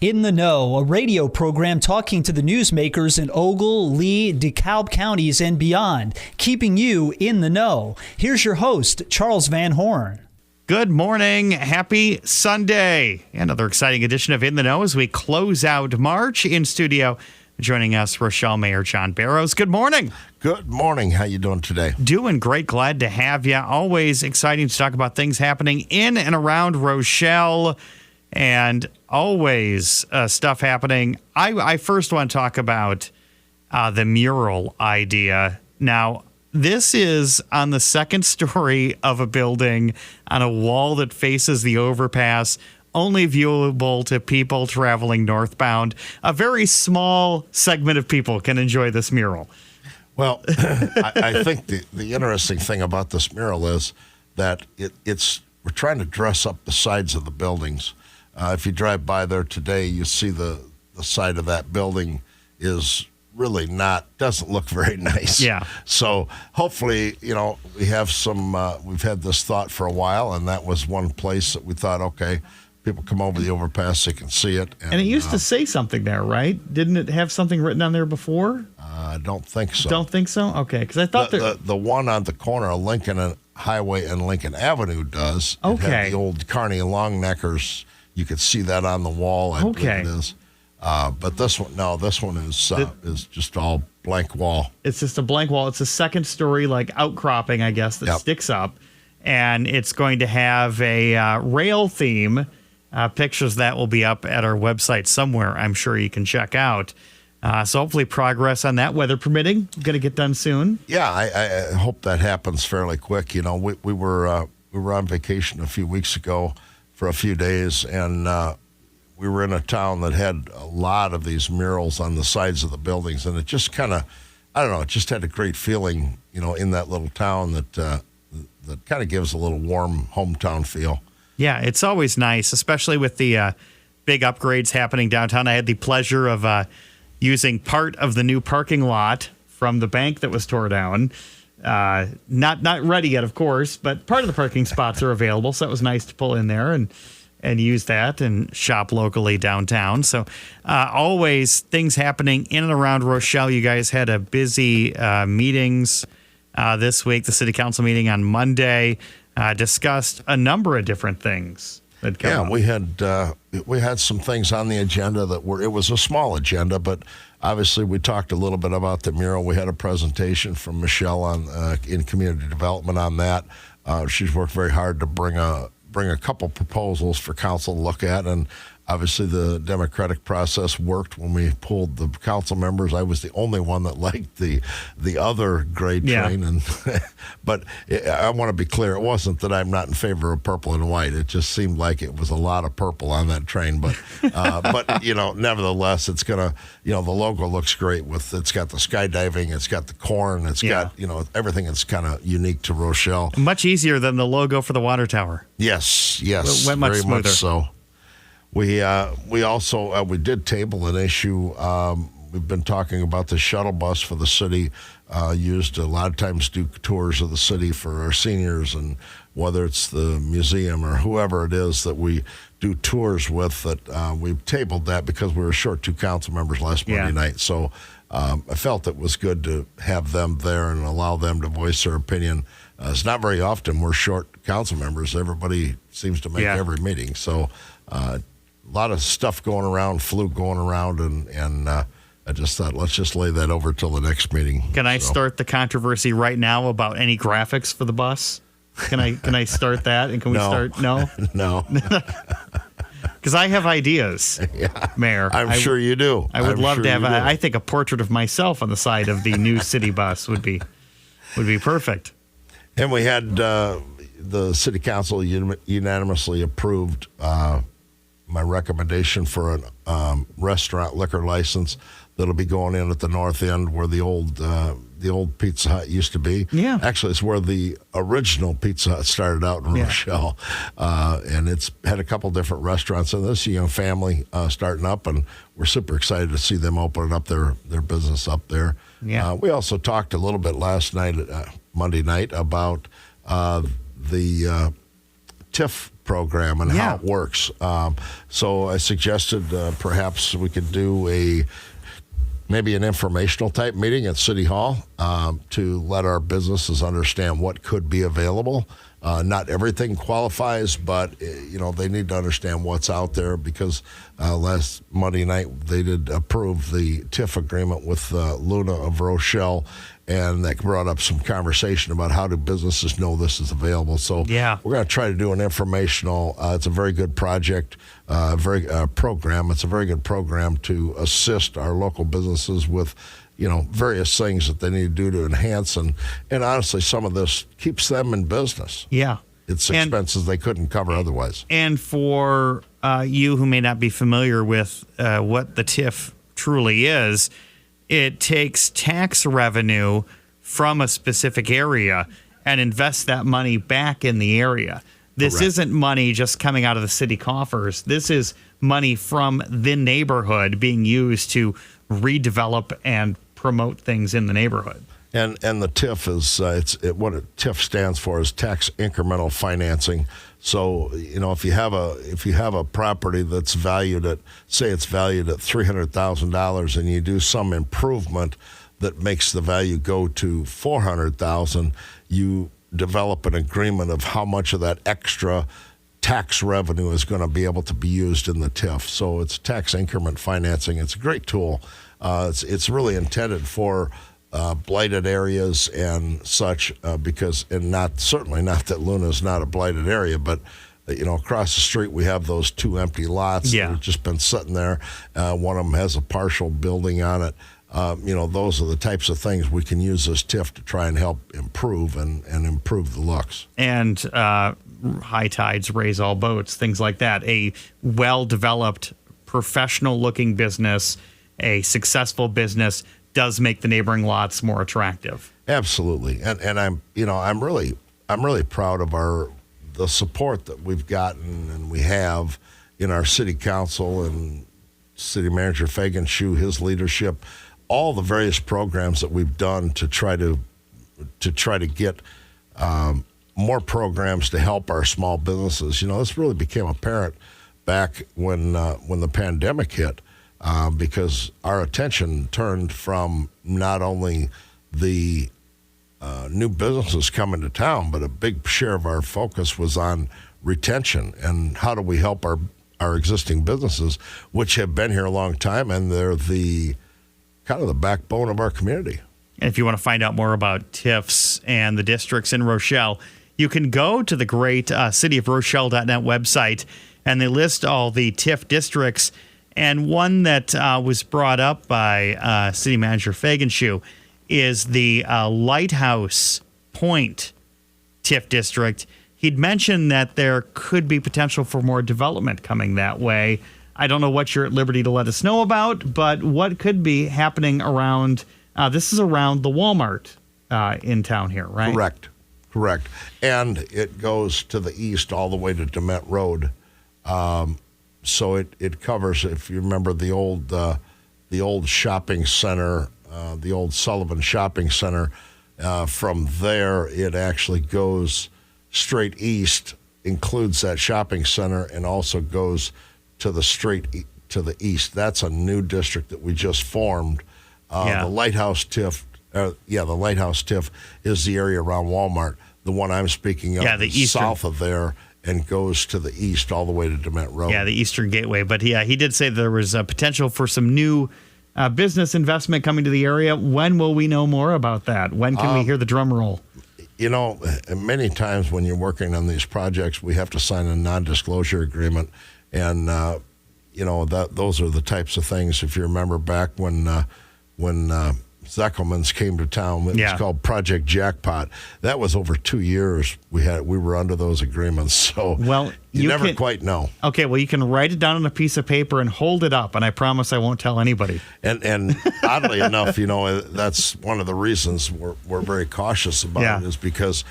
In the Know, a radio program talking to the newsmakers in Ogle, Lee, DeKalb counties and beyond, keeping you in the know. Here's your host, Charles Van Horn. Good morning. Happy Sunday. Another exciting edition of In the Know as we close out March. In studio, joining us, Rochelle Mayor John Bearrows. Good morning. Good morning. How you doing today? Doing great. Glad to have you. Always exciting to talk about things happening in and around Rochelle. And always stuff happening. I first want to talk about the mural idea. Now, this is on the second story of a building on a wall that faces the overpass, only viewable to people traveling northbound. A very small segment of people can enjoy this mural. Well, I think the interesting thing about this mural is that we're trying to dress up the sides of the buildings. If you drive by there today, you see the side of that building is really doesn't look very nice. Yeah. So hopefully, we have we've had this thought for a while, and that was one place that we thought, okay, people come over the overpass, they can see it. And it used to say something there, right? Didn't it have something written on there before? I don't think so. Don't think so? Okay, because I thought the one on the corner of Lincoln Highway and Lincoln Avenue does. Okay. It had the old Kearney Longneckers. You could see that on the wall. I believe it is. But this one, no, this one is just all blank wall. It's just a blank wall. It's a second story, like outcropping, I guess, that sticks up. And it's going to have a rail theme. Pictures that will be up at our website somewhere, I'm sure you can check out. So hopefully progress on that, weather permitting, going to get done soon. Yeah, I hope that happens fairly quick. We were on vacation a few weeks ago for a few days, and we were in a town that had a lot of these murals on the sides of the buildings, and it just kind of, I don't know, it just had a great feeling, in that little town that kind of gives a little warm hometown feel. Yeah, it's always nice, especially with the big upgrades happening downtown. I had the pleasure of using part of the new parking lot from the bank that was tore down. Not ready yet, of course, but part of the parking spots are available, so it was nice to pull in there and use that and shop locally downtown. So always things happening in and around Rochelle. You guys had a busy meetings this week, the city council meeting on Monday. Discussed a number of different things. We had some things on the agenda it was a small agenda, but obviously we talked a little bit about the mural. We had a presentation from Michelle in community development on that. She's worked very hard to bring a couple proposals for council to look at, and obviously the democratic process worked when we pulled the council members. I was the only one that liked the other grade train, but I want to be clear, it wasn't that I'm not in favor of purple and white. It just seemed like it was a lot of purple on that train, but nevertheless, it's gonna, the logo looks great it's got the skydiving, it's got the corn, it's got everything that's kind of unique to Rochelle. Much easier than the logo for the water tower. Yes, it went much very smoother. Much so. We also did table an issue. We've been talking about the shuttle bus for the city. Used a lot of times do tours of the city for our seniors, and whether it's the museum or whoever it is that we do tours with. That we've tabled that because we were short 2 council members last Monday night. So I felt it was good to have them there and allow them to voice their opinion. It's not very often we're short council members. Everybody seems to make every meeting. So. A lot of stuff going around, flu going around, and I just thought, let's just lay that over till the next meeting. Can I start the controversy right now about any graphics for the bus? Can I start that? And can we start? No? No. Because I have ideas, Mayor. I'm sure you do. I would love to have, I think a portrait of myself on the side of the new city bus would be perfect. And we had the city council unanimously approved my recommendation for a restaurant liquor license that'll be going in at the north end where the old Pizza Hut used to be. Yeah. Actually, it's where the original Pizza Hut started out in Rochelle. And it's had a couple different restaurants. And this young family starting up, and we're super excited to see them opening up their business up there. Yeah. We also talked a little bit last night, Monday night, about the TIF program and how it works. So I suggested perhaps we could do maybe an informational type meeting at City Hall to let our businesses understand what could be available. Not everything qualifies, but they need to understand what's out there, because last Monday night they did approve the TIF agreement with Luna of Rochelle, and that brought up some conversation about how do businesses know this is available. So we're going to try to do an informational. It's a very good project, program. It's a very good program to assist our local businesses with various things that they need to do to enhance, and honestly, some of this keeps them in business. Yeah. It's expenses they couldn't cover otherwise. And for you who may not be familiar with what the TIF truly is, it takes tax revenue from a specific area and invests that money back in the area. This isn't money just coming out of the city coffers. This is money from the neighborhood being used to redevelop and promote things in the neighborhood. And the TIF is what a TIF stands for is tax incremental financing. So if you have a property that's valued at, say it's valued at $300,000, and you do some improvement that makes the value go to $400,000, you develop an agreement of how much of that extra tax revenue is going to be able to be used in the TIF. So it's tax increment financing. It's a great tool. It's really intended for blighted areas and such, certainly not that Luna's not a blighted area, but across the street we have those 2 empty lots that have just been sitting there. One of them has a partial building on it. Those are the types of things we can use this TIF to try and help improve and improve the looks. And high tides raise all boats, things like that. A well-developed, professional-looking business, a successful business, does make the neighboring lots more attractive. Absolutely, and I'm really proud of the support that we've gotten and we have in our city council and city manager Fagenshoe, his leadership, all the various programs that we've done to try to get more programs to help our small businesses. This really became apparent back when the pandemic hit. Because our attention turned from not only the new businesses coming to town, but a big share of our focus was on retention and how do we help our existing businesses, which have been here a long time, and they're the kind of the backbone of our community. And if you want to find out more about TIFs and the districts in Rochelle, you can go to the great cityofrochelle.net website, and they list all the TIF districts. And one that was brought up by City Manager Fagenshoe is the Lighthouse Point TIF district. He'd mentioned that there could be potential for more development coming that way. I don't know what you're at liberty to let us know about, but what could be happening around, this is around the Walmart in town here, right? Correct. And it goes to the east all the way to DeMette Road. So it covers, if you remember the old shopping center, the old Sullivan Shopping Center. From there, it actually goes straight east, includes that shopping center, and also goes to the street to the east. That's a new district that we just formed. The Lighthouse TIF, the Lighthouse TIF is the area around Walmart. The one I'm speaking of is south of there and goes to the east all the way to DeMette Road. Yeah, the Eastern Gateway. But he did say there was a potential for some new business investment coming to the area. When will we know more about that? When can we hear the drum roll? Many times when you're working on these projects, we have to sign a non-disclosure agreement. And, those are the types of things, if you remember back when Zeckelman's came to town. It was called Project Jackpot. That was over 2 years. We were under those agreements. So you never quite know. Okay, well, you can write it down on a piece of paper and hold it up, and I promise I won't tell anybody. And oddly enough, that's one of the reasons we're very cautious about it, is because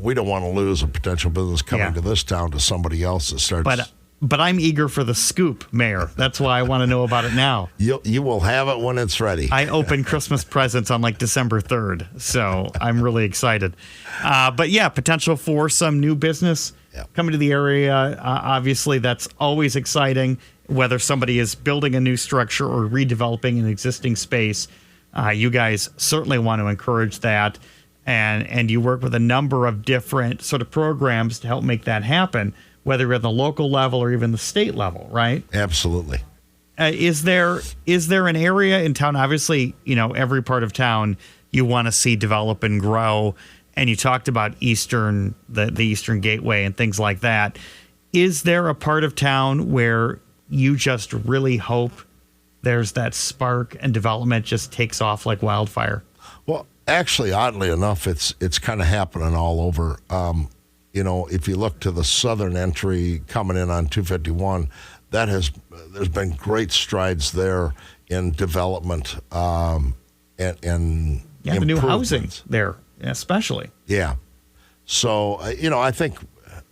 we don't want to lose a potential business coming to this town to somebody else that starts. But I'm eager for the scoop, Mayor. That's why I want to know about it now. You will have it when it's ready. I open Christmas presents on December 3rd, so I'm really excited. But potential for some new business coming to the area. Obviously, that's always exciting, whether somebody is building a new structure or redeveloping an existing space. You guys certainly want to encourage that. And you work with a number of different sort of programs to help make that happen, whether you're at the local level or even the state level, right? Absolutely. Is there an area in town? Obviously, every part of town you want to see develop and grow. And you talked about the Eastern Gateway and things like that. Is there a part of town where you just really hope there's that spark and development just takes off like wildfire? Well, actually, oddly enough, it's kind of happening all over. If you look to the southern entry coming in on 251, there's been great strides there in development and the new housing there, especially. Yeah. So, I think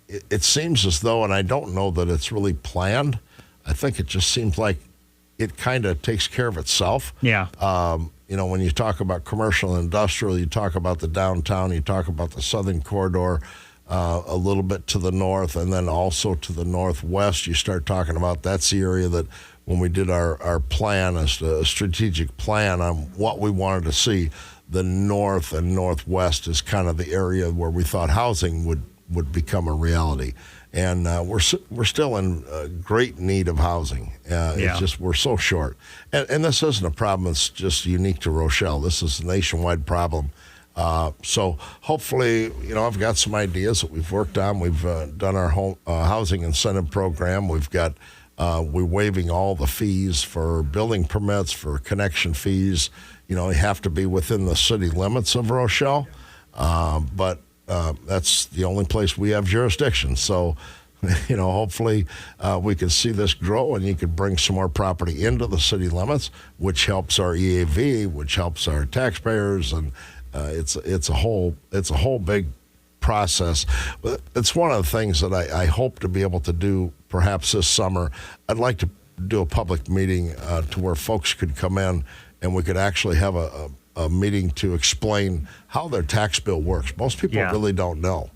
it seems as though, and I don't know that it's really planned, I think it just seems like it kind of takes care of itself. Yeah. When you talk about commercial and industrial, you talk about the downtown, you talk about the southern corridor, a little bit to the north, and then also to the northwest. You start talking about that's the area that when we did our plan, a strategic plan on what we wanted to see, the north and northwest is kind of the area where we thought housing would become a reality. And we're still in great need of housing. It's just we're so short. And this isn't a problem that's just unique to Rochelle. This is a nationwide problem. So hopefully, I've got some ideas that we've worked on. We've done our home housing incentive program. We're waiving all the fees for building permits, for connection fees. You have to be within the city limits of Rochelle. But that's the only place we have jurisdiction. So, hopefully we can see this grow and you could bring some more property into the city limits, which helps our EAV, which helps our taxpayers. And it's a whole big process. But it's one of the things that I hope to be able to do perhaps this summer. I'd like to do a public meeting to where folks could come in and we could actually have a meeting to explain how their tax bill works. Most people really don't know.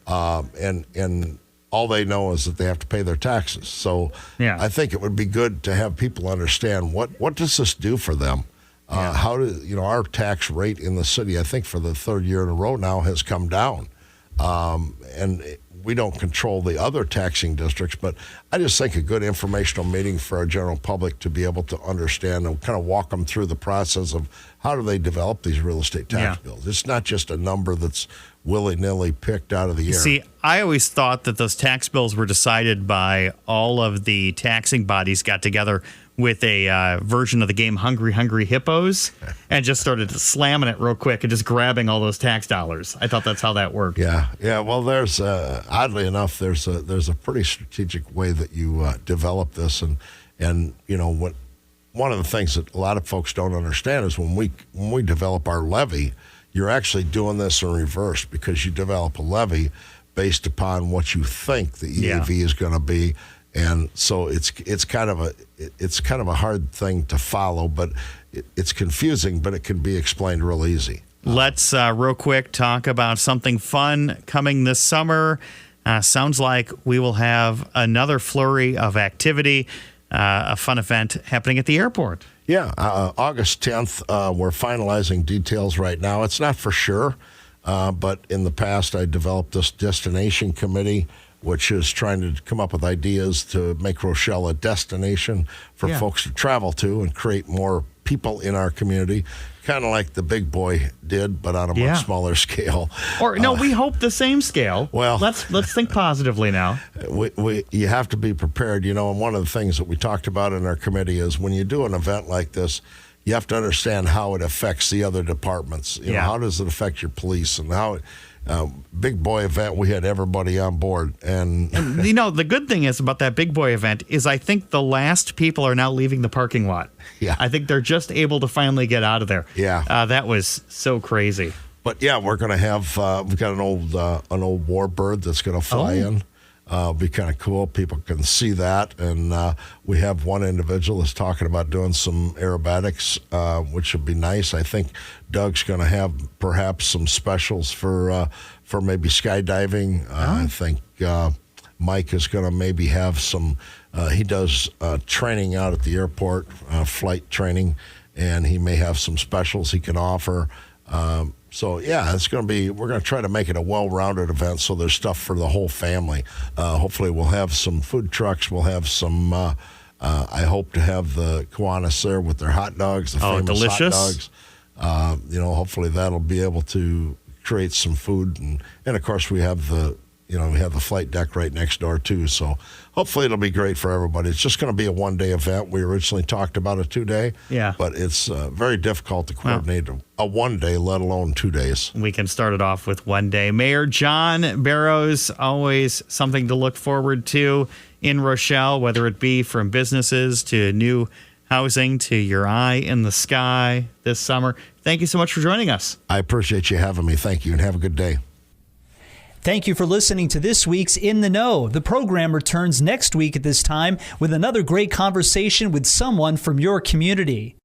And all they know is that they have to pay their taxes. So I think it would be good to have people understand what does this do for them? How do our tax rate in the city, I think for the third year in a row now, has come down. And we don't control the other taxing districts, but I just think a good informational meeting for our general public to be able to understand and kind of walk them through the process of how do they develop these real estate tax bills. It's not just a number that's willy-nilly picked out of the air. See, I always thought that those tax bills were decided by all of the taxing bodies got together with a version of the game Hungry Hungry Hippos and just started slamming it real quick and just grabbing all those tax dollars. I thought that's how that worked. Yeah. Well, there's oddly enough, there's a pretty strategic way that you develop this, and what one of the things that a lot of folks don't understand is when we develop our levy, you're actually doing this in reverse because you develop a levy based upon what you think the EAV is going to be. And so it's kind of a hard thing to follow, but it's confusing, but it can be explained real easy. Let's real quick talk about something fun coming this summer. Sounds like we will have another flurry of activity, a fun event happening at the airport. Yeah, August 10th. We're finalizing details right now. It's not for sure, but in the past I developed this destination committee, which is trying to come up with ideas to make Rochelle a destination for folks to travel to and create more people in our community, kind of like the Big Boy did, but on a much smaller scale. Or no, we hope the same scale. Well, let's think positively now. You have to be prepared, and one of the things that we talked about in our committee is when you do an event like this, you have to understand how it affects the other departments. How does it affect your police and how Big Boy event, we had everybody on board. And the good thing is about that Big Boy event is I think the last people are now leaving the parking lot. Yeah. I think they're just able to finally get out of there. Yeah. That was so crazy. But we're going to have, we've got an old warbird that's going to fly in. Be kind of cool. People can see that. And we have one individual that's talking about doing some aerobatics, which would be nice. I think Doug's going to have perhaps some specials for maybe skydiving. I think Mike is going to maybe have some. He does training out at the airport, flight training, and he may have some specials he can offer. So, yeah, it's going to be, we're going to try to make it a well-rounded event so there's stuff for the whole family. Hopefully we'll have some food trucks. We'll have some, I hope to have the Kiwanis there with their hot dogs, the famous delicious. hot dogs. Hopefully that'll be able to create some food. And of course, we have the flight deck right next door, too. So hopefully it'll be great for everybody. It's just going to be a one-day event. We originally talked about a 2-day. Yeah. But it's very difficult to coordinate a 1 day, let alone 2 days. We can start it off with 1 day. Mayor John Bearrows, always something to look forward to in Rochelle, whether it be from businesses to new housing to your eye in the sky this summer. Thank you so much for joining us. I appreciate you having me. Thank you, and have a good day. Thank you for listening to this week's In the Know. The program returns next week at this time with another great conversation with someone from your community.